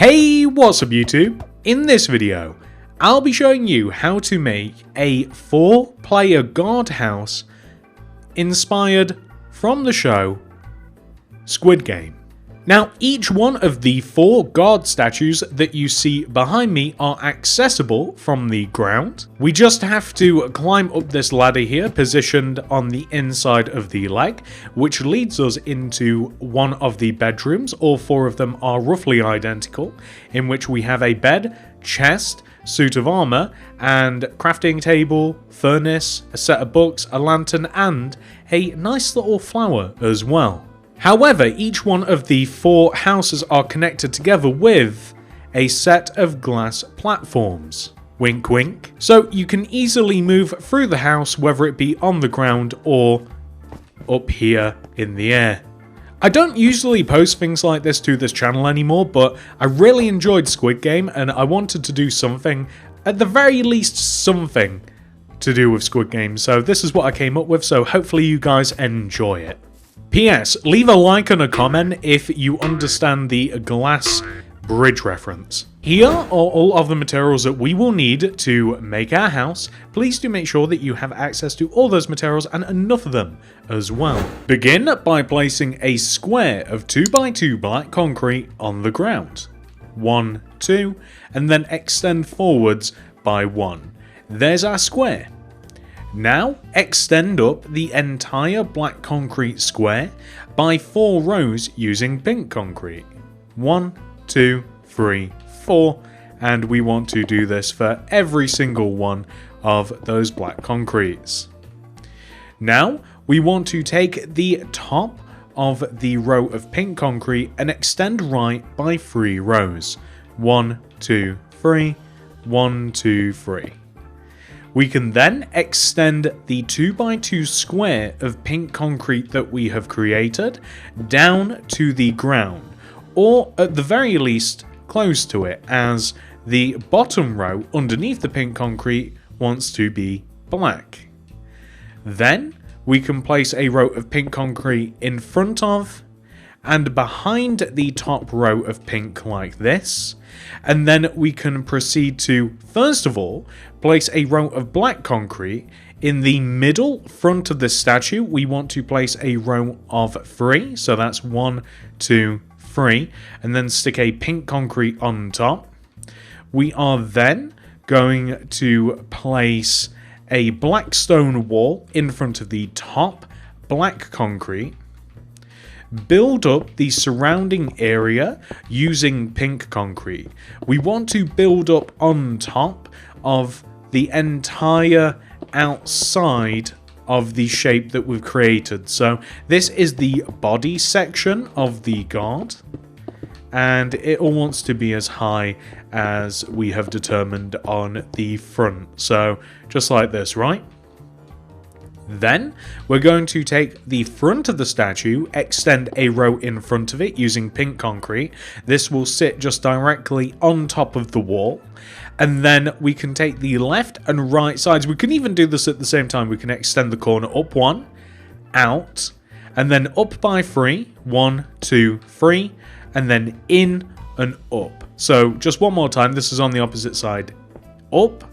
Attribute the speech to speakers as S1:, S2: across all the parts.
S1: Hey, what's up YouTube? In this video, I'll be showing you how to make a 4-player guardhouse inspired from the show Squid Game. Now, each one of the 4 guard statues that you see behind me are accessible from the ground. We just have to climb up this ladder here, positioned on the inside of the leg, which leads us into one of the bedrooms. All 4 of them are roughly identical, in which we have a bed, chest, suit of armor, and crafting table, furnace, a set of books, a lantern, and a nice little flower as well. However, each one of the 4 houses are connected together with a set of glass platforms. Wink wink. So you can easily move through the house, whether it be on the ground or up here in the air. I don't usually post things like this to this channel anymore, but I really enjoyed Squid Game and I wanted to do something, at the very least something, to do with Squid Game. So this is what I came up with, so hopefully you guys enjoy it. P.S. Leave a like and a comment if you understand the glass bridge reference. Here are all of the materials that we will need to make our house. Please do make sure that you have access to all those materials and enough of them as well. Begin by placing a square of 2x2 black concrete on the ground. 1, 2, and then extend forwards by 1. There's our square. Now, extend up the entire black concrete square by 4 rows using pink concrete. 1, 2, 3, 4, and we want to do this for every single one of those black concretes. Now, we want to take the top of the row of pink concrete and extend right by 3 rows. 1, 2, 3, 1, 2, 3. We can then extend the 2x2 square of pink concrete that we have created down to the ground, or at the very least close to it, as the bottom row underneath the pink concrete wants to be black. Then we can place a row of pink concrete in front of and behind the top row of pink like this, and then we can proceed to, first of all, place a row of black concrete in the middle front of the statue. We want to place a row of 3, so that's 1, 2, 3, and then stick a pink concrete on top. We are then going to place a black stone wall in front of the top black concrete. Build up the surrounding area using pink concrete. We want to build up on top of the entire outside of the shape that we've created. So this is the body section of the guard, and it all wants to be as high as we have determined on the front. So just like this, right? Then we're going to take the front of the statue, extend a row in front of it using pink concrete. This will sit just directly on top of the wall. And then we can take the left and right sides. We can even do this at the same time. We can extend the corner up 1, out, and then up by 3. 1, 2, 3, and then in and up. So just one more time. This is on the opposite side. Up,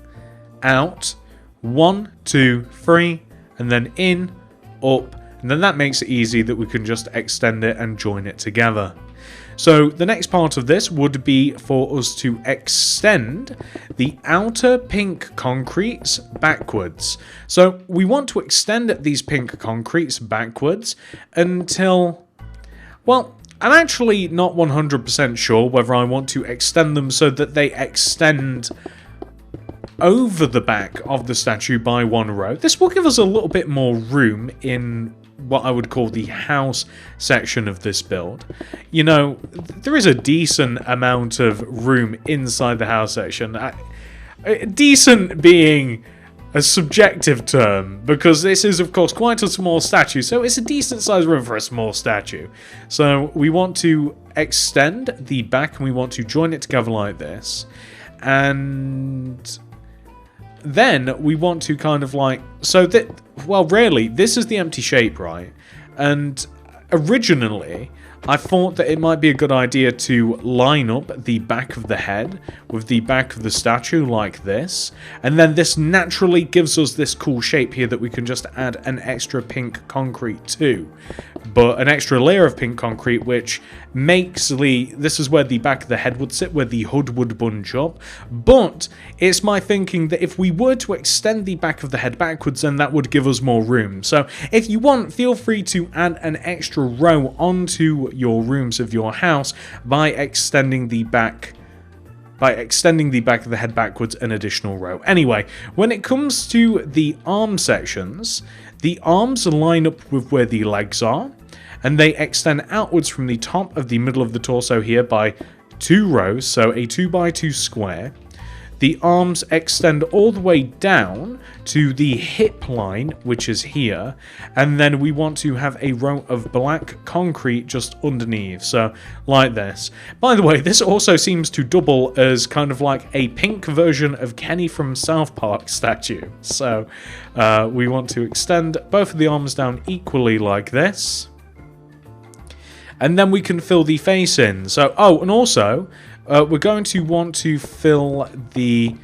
S1: out, 1, 2, 3, and then in, up, and then that makes it easy that we can just extend it and join it together. So the next part of this would be for us to extend the outer pink concretes backwards. So we want to extend these pink concretes backwards until, well, I'm actually not 100% sure whether I want to extend them so that they extend over the back of the statue by 1 row. This will give us a little bit more room in what I would call the house section of this build. You know, there is a decent amount of room inside the house section. Decent being a subjective term, because this is of course quite a small statue, so it's a decent sized room for a small statue. So we want to extend the back and we want to join it together like this, and then we want to kind of like, so that, well, really, this is the empty shape, right? And originally, I thought that it might be a good idea to line up the back of the head with the back of the statue like this, and then this naturally gives us this cool shape here that we can just add an extra pink concrete to, but an extra layer of pink concrete which makes this is where the back of the head would sit, where the hood would bunch up. But it's my thinking that if we were to extend the back of the head backwards, then that would give us more room. So if you want, feel free to add an extra row onto your rooms of your house by extending the back of the head backwards an additional row. Anyway, when it comes to the arm sections, the arms line up with where the legs are, and they extend outwards from the top of the middle of the torso here by 2 rows, so a 2x2 square. The arms extend all the way down to the hip line, which is here, and then we want to have a row of black concrete just underneath, so like this. By the way, this also seems to double as kind of like a pink version of Kenny from South Park statue. So we want to extend both of the arms down equally like this. And then we can fill the face in. So, oh, and also, we're going to want to fill the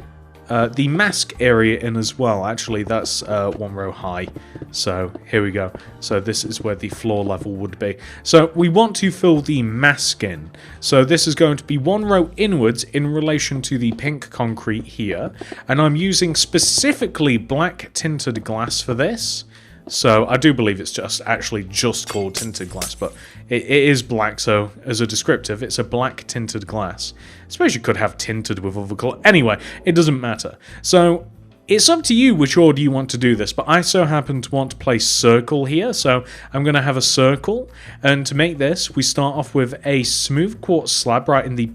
S1: mask area in as well. Actually, that's 1 row high. So, here we go. So, this is where the floor level would be. So, we want to fill the mask in. So, this is going to be 1 row inwards in relation to the pink concrete here. And I'm using specifically black tinted glass for this. So I do believe it's actually just called tinted glass, but it is black, so as a descriptive, it's a black tinted glass. I suppose you could have tinted with other colour. Anyway, it doesn't matter. So it's up to you which order you want to do this, but I so happen to want to place circle here, so I'm going to have a circle, and to make this, we start off with a smooth quartz slab right in the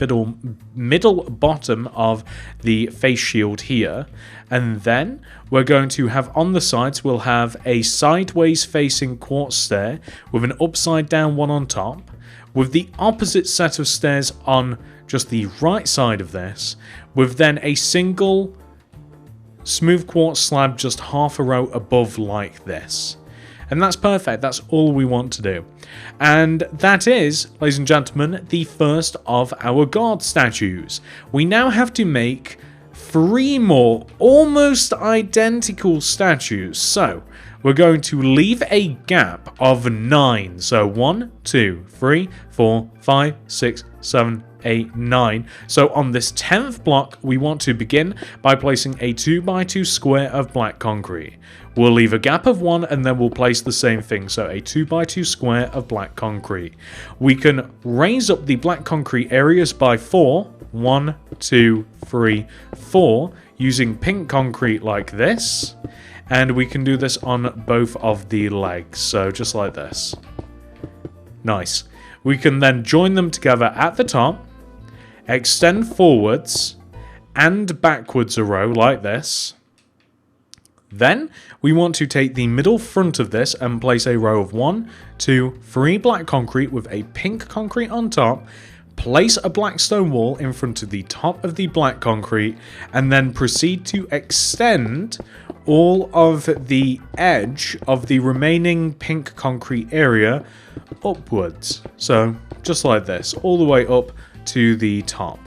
S1: middle bottom of the face shield here, and then we're going to have on the sides, we'll have a sideways facing quartz stair with an upside down one on top, with the opposite set of stairs on just the right side of this, with then a single smooth quartz slab just half a row above like this. And that's perfect, that's all we want to do. And that is, ladies and gentlemen, the first of our guard statues. We now have to make 3 more almost identical statues. So we're going to leave a gap of 9. So 1, 2, 3, 4, 5, 6, 7, 8, 9. So on this 10th block, we want to begin by placing a 2x2 square of black concrete. We'll leave a gap of 1 and then we'll place the same thing, so a 2x2 square of black concrete. We can raise up the black concrete areas by 4, 1, 2, 3, 4, using pink concrete like this, and we can do this on both of the legs, so just like this. Nice. We can then join them together at the top, extend forwards and backwards a row like this. Then we want to take the middle front of this and place a row of 1, 2, 3 black concrete with a pink concrete on top, place a black stone wall in front of the top of the black concrete, and then proceed to extend all of the edge of the remaining pink concrete area upwards. So just like this, all the way up to the top.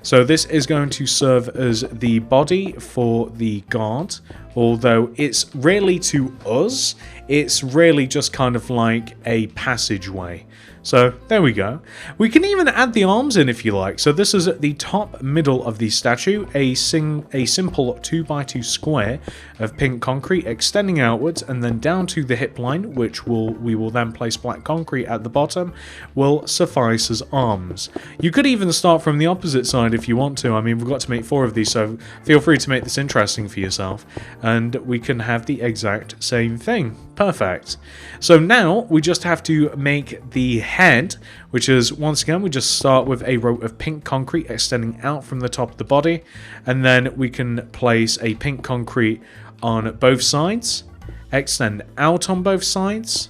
S1: So this is going to serve as the body for the guard, although it's really to us, it's really just kind of like a passageway. So there we go. We can even add the arms in if you like. So this is at the top middle of the statue, a simple 2x2 square of pink concrete extending outwards and then down to the hip line, which we will then place black concrete at the bottom, will suffice as arms. You could even start from the opposite side if you want to. I mean, we've got to make 4 of these, so feel free to make this interesting for yourself. And we can have the exact same thing. Perfect. So now we just have to make the head, which is, once again, we just start with a row of pink concrete extending out from the top of the body, and then we can place a pink concrete on both sides, extend out on both sides,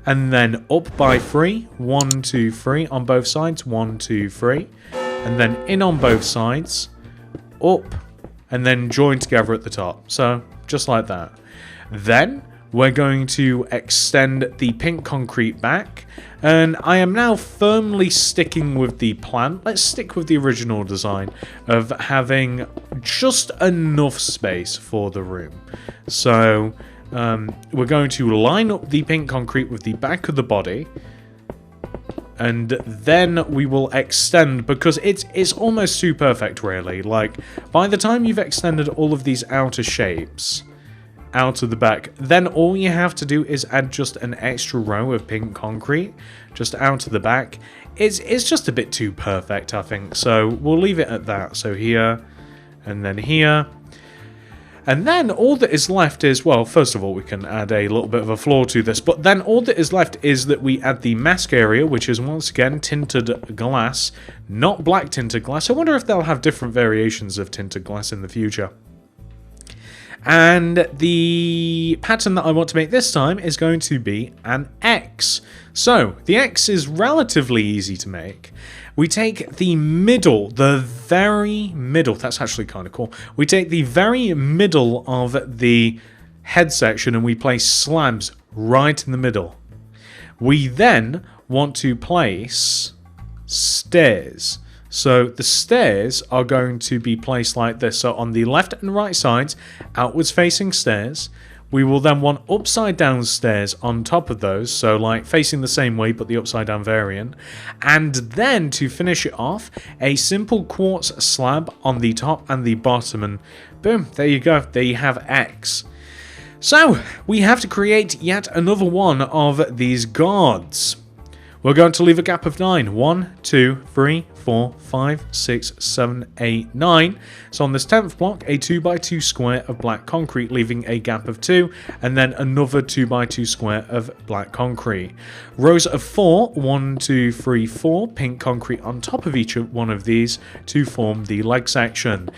S1: and then up by 3, 1, 2, 3 on both sides, 1, 2, 3, and then in on both sides, up, and then join together at the top. So just like that. Then we're going to extend the pink concrete back, and I am now firmly sticking with the plan. Let's stick with the original design of having just enough space for the room. So we're going to line up the pink concrete with the back of the body, and then we will extend, because it's almost too perfect, really. Like, by the time you've extended all of these outer shapes out of the back, then all you have to do is add just an extra row of pink concrete just out of the back. It's just a bit too perfect, I think, so we'll leave it at that. So here, and then here. And then all that is left is, well, first of all, we can add a little bit of a floor to this, but then all that is left is that we add the mask area, which is once again tinted glass, not black tinted glass. I wonder if they'll have different variations of tinted glass in the future. And the pattern that I want to make this time is going to be an X. So the X is relatively easy to make. We take the middle, the very middle, that's actually kind of cool. We take the very middle of the head section and we place slabs right in the middle. We then want to place stairs. So the stairs are going to be placed like this. So on the left and right sides, outwards facing stairs. We will then want upside down stairs on top of those, so like facing the same way but the upside down variant. And then to finish it off, a simple quartz slab on the top and the bottom, and boom, there you go, there you have X. So we have to create yet another one of these guards. We're going to leave a gap of 9. 1, 2, 3, 4, 5, 6, 7, 8, 9. So on this 10th block, a 2x2 square of black concrete, leaving a gap of 2, and then another 2x2 square of black concrete. Rows of 4, 1, 2, 3, 4, pink concrete on top of each one of these to form the leg section.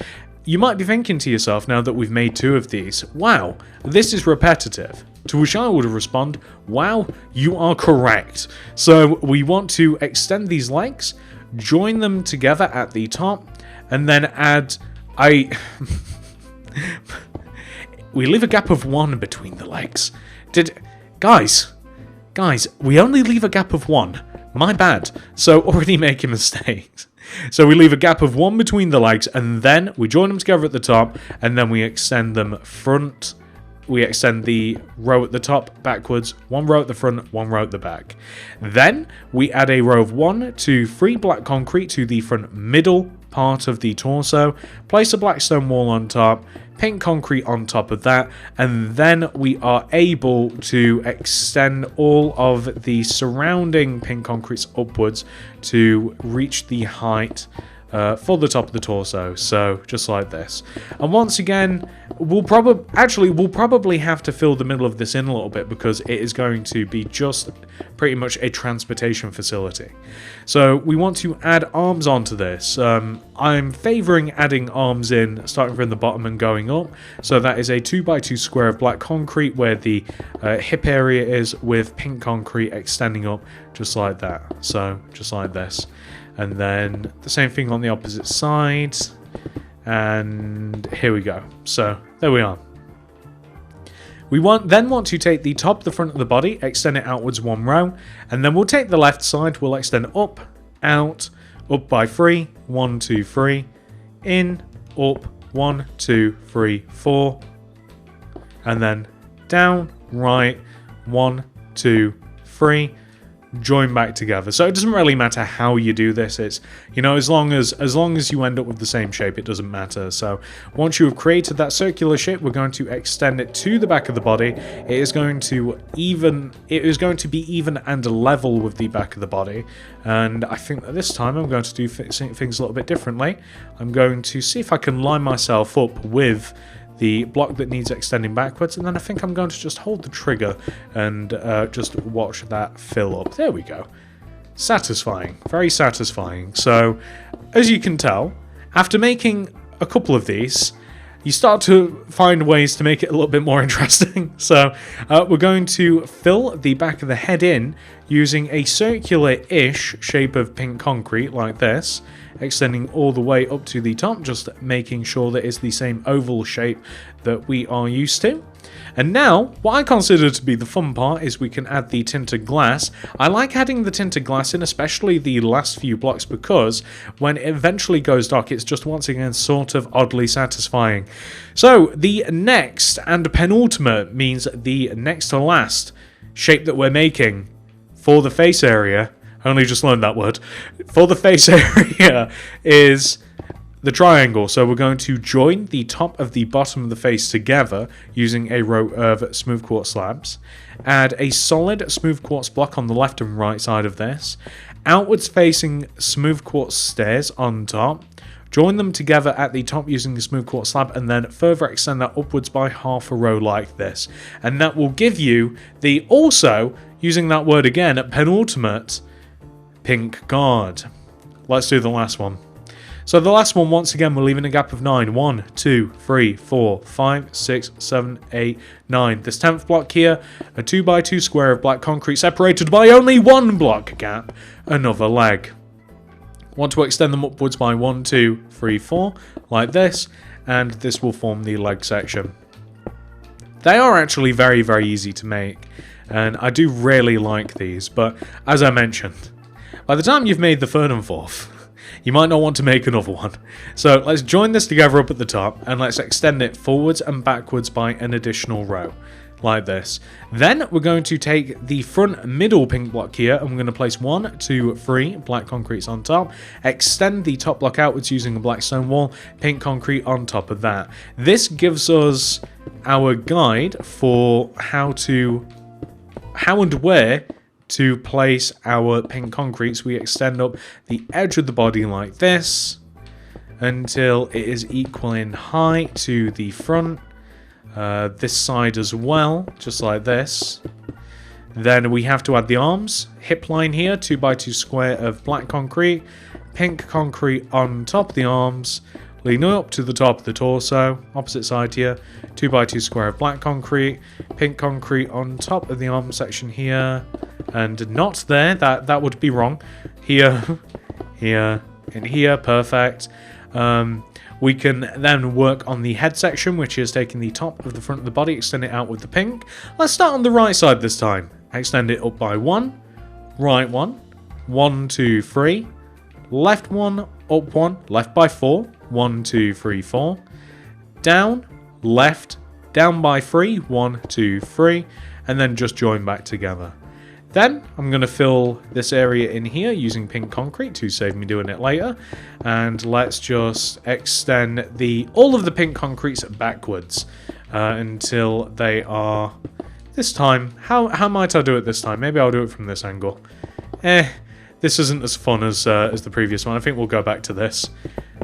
S1: You might be thinking to yourself, now that we've made 2 of these, wow, this is repetitive. To which I would respond, wow, you are correct. So we want to extend these legs, join them together at the top, and then add... we leave a gap of 1 between the legs. Guys, we only leave a gap of 1. My bad. So already making mistakes. So we leave a gap of 1 between the legs, and then we join them together at the top, and then we extend them front. We extend the row at the top backwards, 1 row at the front, 1 row at the back. Then we add a row of 1, 2, 3 black concrete to the front middle part of the torso, place a black stone wall on top, pink concrete on top of that, and then we are able to extend all of the surrounding pink concretes upwards to reach the height for the top of the torso, so just like this. And once again, we'll probably have to fill the middle of this in a little bit, because it is going to be just pretty much a transportation facility. So we want to add arms onto this. I'm favouring adding arms in starting from the bottom and going up. So that is a 2x2 square of black concrete where the hip area is, with pink concrete extending up just like that. So just like this. And then the same thing on the opposite side. And here we go. So there we are. We then want to take the top, the front of the body, extend it outwards 1 row. And then we'll take the left side, we'll extend up, out, up by 3, 1, 2, 3, in, up, 1, 2, 3, 4. And then down, right, 1, 2, 3. Join back together. So it doesn't really matter how you do this. It's, you know, as long as you end up with the same shape, it doesn't matter. So once you have created that circular shape, we're going to extend it to the back of the body. It is going to be even and level with the back of the body. And I think that this time I'm going to do things a little bit differently. I'm going to see if I can line myself up with the block that needs extending backwards, and then I think I'm going to just hold the trigger and just watch that fill up. There we go. Satisfying. Very satisfying. So, as you can tell, after making a couple of these, you start to find ways to make it a little bit more interesting. So, we're going to fill the back of the head in using a circular-ish shape of pink concrete like this, extending all the way up to the top, just making sure that it's the same oval shape that we are used to. And now, what I consider to be the fun part is we can add the tinted glass. I like adding the tinted glass in, especially the last few blocks, because when it eventually goes dark, it's just once again sort of oddly satisfying. So, the next and penultimate means the next to last shape that we're making for the face area, I only just learned that word, for the face area is the triangle. So we're going to join the top of the bottom of the face together using a row of smooth quartz slabs. Add a solid smooth quartz block on the left and right side of this. Outwards facing smooth quartz stairs on top. Join them together at the top using the smooth quartz slab, and then further extend that upwards by half a row like this. And that will give you the, also, using that word again, penultimate pink guard. Let's do the last one. So the last one, once again, we're leaving a gap of 9. 1, 2, 3, 4, 5, 6, 7, 8, 9. This 10th block here, a 2x2 square of black concrete separated by only one block gap, another leg. Want to extend them upwards by 1, 2, 3, 4, like this, and this will form the leg section. They are actually very, very easy to make, and I do really like these, but as I mentioned, by the time you've made the third and fourth, you might not want to make another one. So let's join this together up at the top, and let's extend it forwards and backwards by an additional row, like this. Then we're going to take the front middle pink block here, and we're going to place 1, 2, 3 black concretes on top, extend the top block outwards using a black stone wall, pink concrete on top of that. This gives us our guide for how and where to place our pink concretes. We extend up the edge of the body like this until it is equal in height to the front. This side as well, just like this. Then we have to add the arms. Hip line here, 2x2 square of black concrete. Pink concrete on top of the arms. Lean up to the top of the torso. Opposite side here, 2x2 square of black concrete. Pink concrete on top of the arm section here. And not there, that would be wrong. Here, here, and here, perfect. We can then work on the head section, which is taking the top of the front of the body, extend it out with the pink. Let's start on the right side this time. Extend it up by 1, right 1, 1, 2, 3, left 1, up 1, left by 4, 1, 2, 3, 4, down, left, down by 3, 1, 2, 3, and then just join back together. Then I'm going to fill this area in here using pink concrete to save me doing it later. And let's just extend all of the pink concretes backwards until they are this time. How might I do it this time? Maybe I'll do it from this angle. This isn't as fun as the previous one. I think we'll go back to this.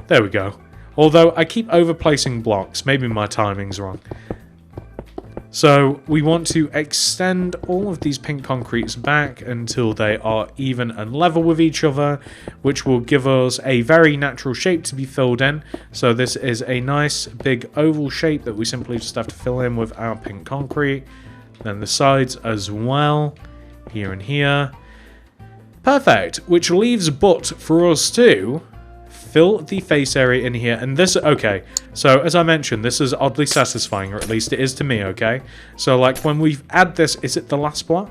S1: There we go. Although I keep overplacing blocks. Maybe my timing's wrong. So we want to extend all of these pink concretes back until they are even and level with each other, which will give us a very natural shape to be filled in. So this is a nice big oval shape that we simply just have to fill in with our pink concrete. Then the sides as well, here and here. Perfect, which leaves but for us to fill the face area in here. And this, okay, so as I mentioned, this is oddly satisfying, or at least it is to me, okay? So like when we add this, is it the last block?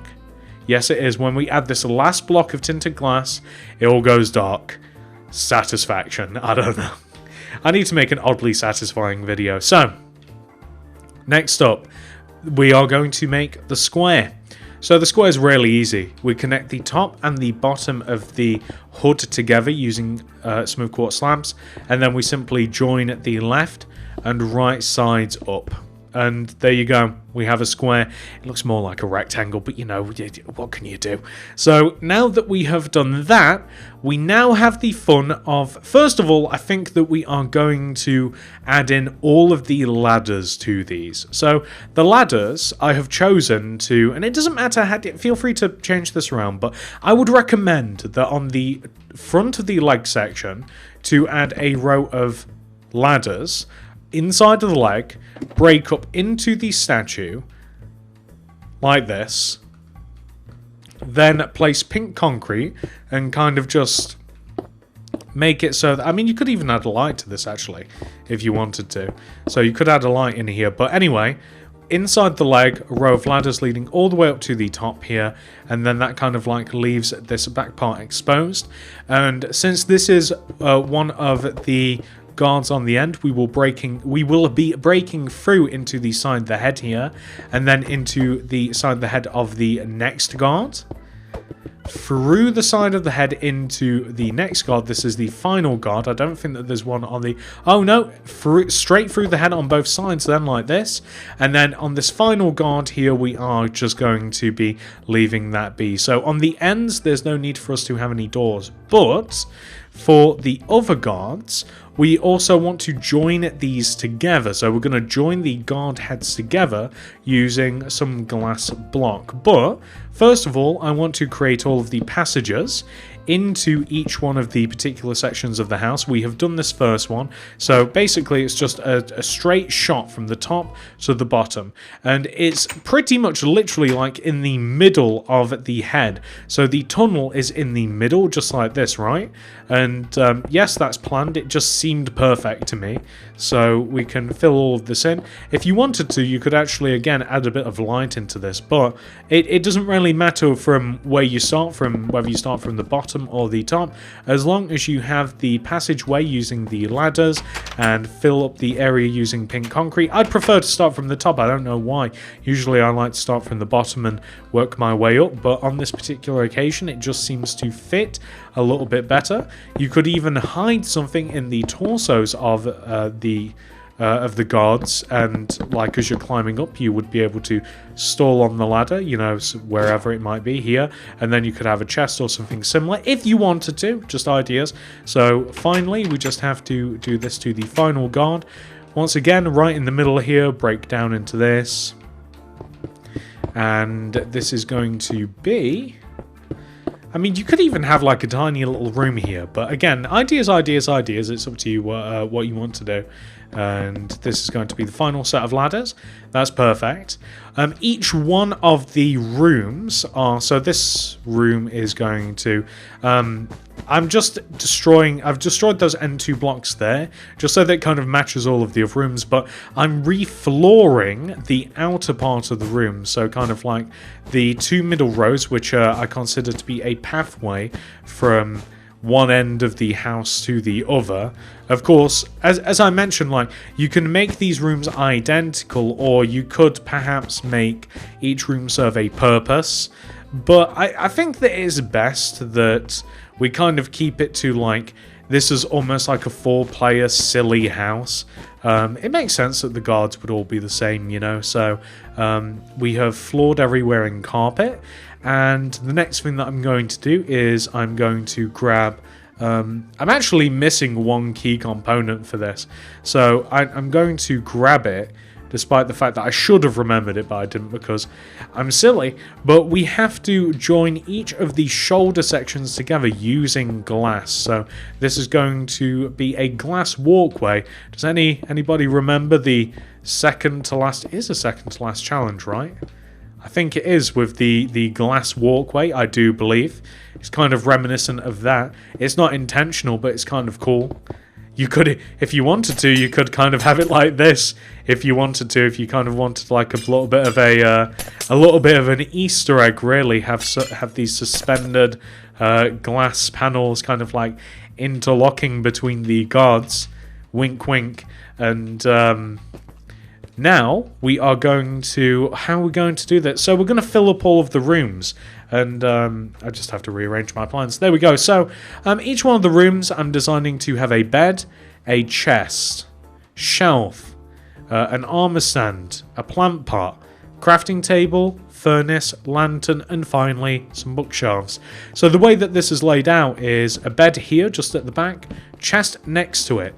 S1: Yes, it is. When we add this last block of tinted glass, it all goes dark. Satisfaction, I don't know. I need to make an oddly satisfying video. So, next up, we are going to make the square. So the square is really easy. We connect the top and the bottom of the hood together using smooth quartz slabs, and then we simply join the left and right sides up. And there you go, we have a square. It looks more like a rectangle, but you know, what can you do? So now that we have done that, we now have the fun of, first of all, I think that we are going to add in all of the ladders to these. So the ladders I have chosen to, and it doesn't matter, feel free to change this around, but I would recommend that on the front of the leg section to add a row of ladders inside of the leg, break up into the statue like this, then place pink concrete and kind of just make it so that, I mean, you could even add a light to this actually if you wanted to. So you could add a light in here. But anyway, inside the leg, a row of ladders leading all the way up to the top here, and then that kind of like leaves this back part exposed. And since this is one of the guards on the end, we will be breaking through into the side of the head here, and then into the side of the head of the next guard, through the side of the head into the next guard. This is the final guard. I don't think that there's one on the... Oh no, straight through the head on both sides then, like this. And then on this final guard here, we are just going to be leaving that be. So on the ends, there's no need for us to have any doors. But for the other guards, we also want to join these together. So we're going to join the guard heads together using some glass block. But first of all, I want to create all of the passages into each one of the particular sections of the house. We have done this first one, so basically it's just a straight shot from the top to the bottom, and it's pretty much literally like in the middle of the head. So the tunnel is in the middle, just like this, right? And yes, that's planned. It just seemed perfect to me, so we can fill all of this in. If you wanted to, you could actually again add a bit of light into this, but it doesn't really matter from where you start from, whether you start from the bottom or the top, as long as you have the passageway using the ladders and fill up the area using pink concrete. I'd prefer to start from the top. I don't know why. Usually I like to start from the bottom and work my way up, but on this particular occasion it just seems to fit a little bit better. You could even hide something in the torsos of the guards, and like as you're climbing up you would be able to stall on the ladder, you know, wherever it might be here, and then you could have a chest or something similar if you wanted to. Just ideas. So finally we just have to do this to the final guard. Once again, right in the middle here, break down into this, and this is going to be, I mean, you could even have like a tiny little room here, but again, ideas. It's up to you what you want to do. And this is going to be the final set of ladders. That's perfect. Each one of the rooms are, so this room is going to, I've destroyed those N2 blocks there, just so that it kind of matches all of the other rooms, but I'm reflooring the outer part of the room, so kind of like the two middle rows, which I consider to be a pathway from one end of the house to the other. Of course, as I mentioned, like, you can make these rooms identical, or you could perhaps make each room serve a purpose, but I think that it is best that we kind of keep it to, like, this is almost like a 4-player silly house. It makes sense that the guards would all be the same, you know, so we have floored everywhere in carpet. And the next thing that I'm going to do is I'm going to grab... I'm actually missing one key component for this. So I'm going to grab it, despite the fact that I should have remembered it, but I didn't because I'm silly. But we have to join each of the shoulder sections together using glass. So this is going to be a glass walkway. Does anybody remember the second to last? It is a second to last challenge, right? I think it is, with the glass walkway, I do believe. It's kind of reminiscent of that. It's not intentional, but it's kind of cool. You could, if you wanted to, you could kind of have it like this. If you wanted to, if you kind of wanted like a little bit of an Easter egg, really, have these suspended glass panels kind of like interlocking between the guards. Wink, wink, and. Now, we are going to... How are we going to do that? So we're going to fill up all of the rooms. And I just have to rearrange my plans. There we go. So each one of the rooms, I'm designing to have a bed, a chest, shelf, an armor stand, a plant pot, crafting table, furnace, lantern, and finally some bookshelves. So the way that this is laid out is a bed here, just at the back, chest next to it,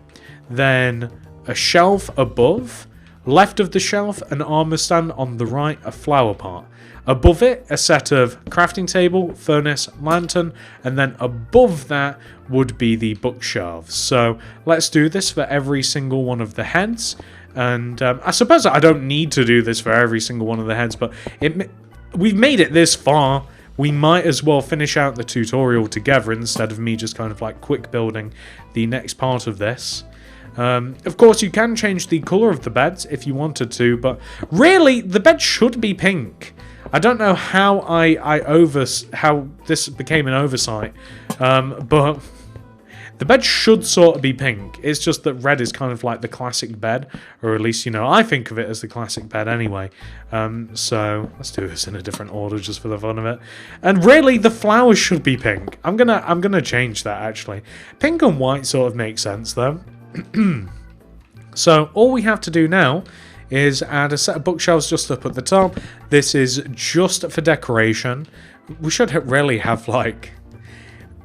S1: then a shelf above. Left of the shelf, an armor stand. On the right, a flower pot. Above it, a set of crafting table, furnace, lantern, and then above that would be the bookshelves. So let's do this for every single one of the heads. And I suppose I don't need to do this for every single one of the heads, but we've made it this far. we might as well finish out the tutorial together instead of me just kind of like quick building the next part of this. Of course, you can change the colour of the beds if you wanted to, but really, the bed should be pink. I don't know how how this became an oversight, but the bed should sort of be pink. It's just that red is kind of like the classic bed, or at least, you know, I think of it as the classic bed anyway. So let's do this in a different order just for the fun of it. And really, the flowers should be pink. I'm gonna change that actually. Pink and white sort of makes sense though. So all we have to do now is add a set of bookshelves just up at the top. This is just for decoration. We should really have like...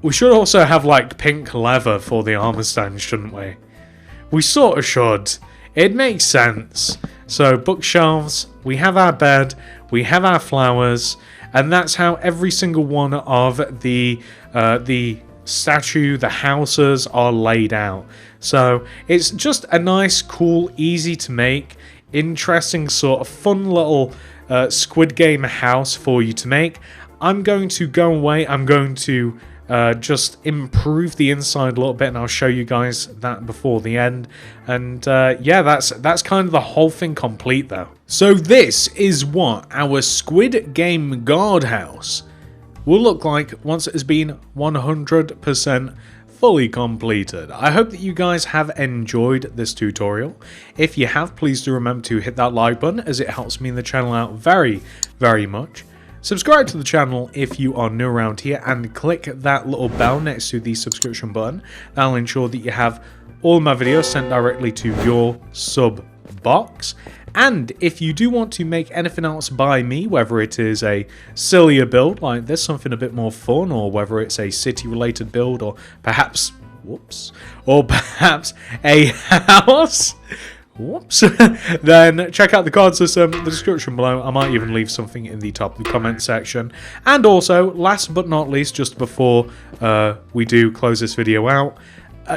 S1: We should also have like pink leather for the armor stand, shouldn't we? We sort of should. It makes sense. So bookshelves, we have our bed, we have our flowers, and that's how every single one of the statue, the houses are laid out. So it's just a nice, cool, easy to make, interesting sort of fun little Squid Game house for you to make. I'm going to go away. I'm going to just improve the inside a little bit, and I'll show you guys that before the end. And yeah, that's kind of the whole thing complete though. So this is what our Squid Game guardhouse will look like once it has been 100% fully completed. I hope that you guys have enjoyed this tutorial. If you have, please do remember to hit that like button, as it helps me and the channel out very, very much. Subscribe to the channel if you are new around here, and click that little bell next to the subscription button. That'll ensure that you have all my videos sent directly to your sub box. And if you do want to make anything else by me, whether it is a sillier build like this, something a bit more fun, or whether it's a city related build, or perhaps, whoops, or perhaps a house, whoops, then check out the card system, the description below. I might even leave something in the top of the comment section. And also, last but not least, just before we do close this video out,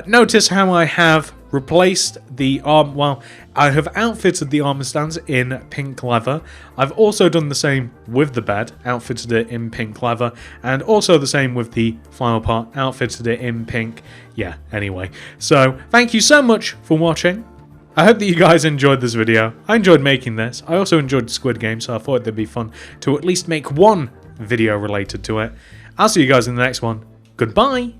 S1: notice how I have replaced the arm. Well, I have outfitted the armor stands in pink leather. I've also done the same with the bed, outfitted it in pink leather, and also the same with the final part, outfitted it in pink. Yeah, anyway. So, thank you so much for watching. I hope that you guys enjoyed this video. I enjoyed making this. I also enjoyed Squid Game, so I thought it'd be fun to at least make one video related to it. I'll see you guys in the next one. Goodbye!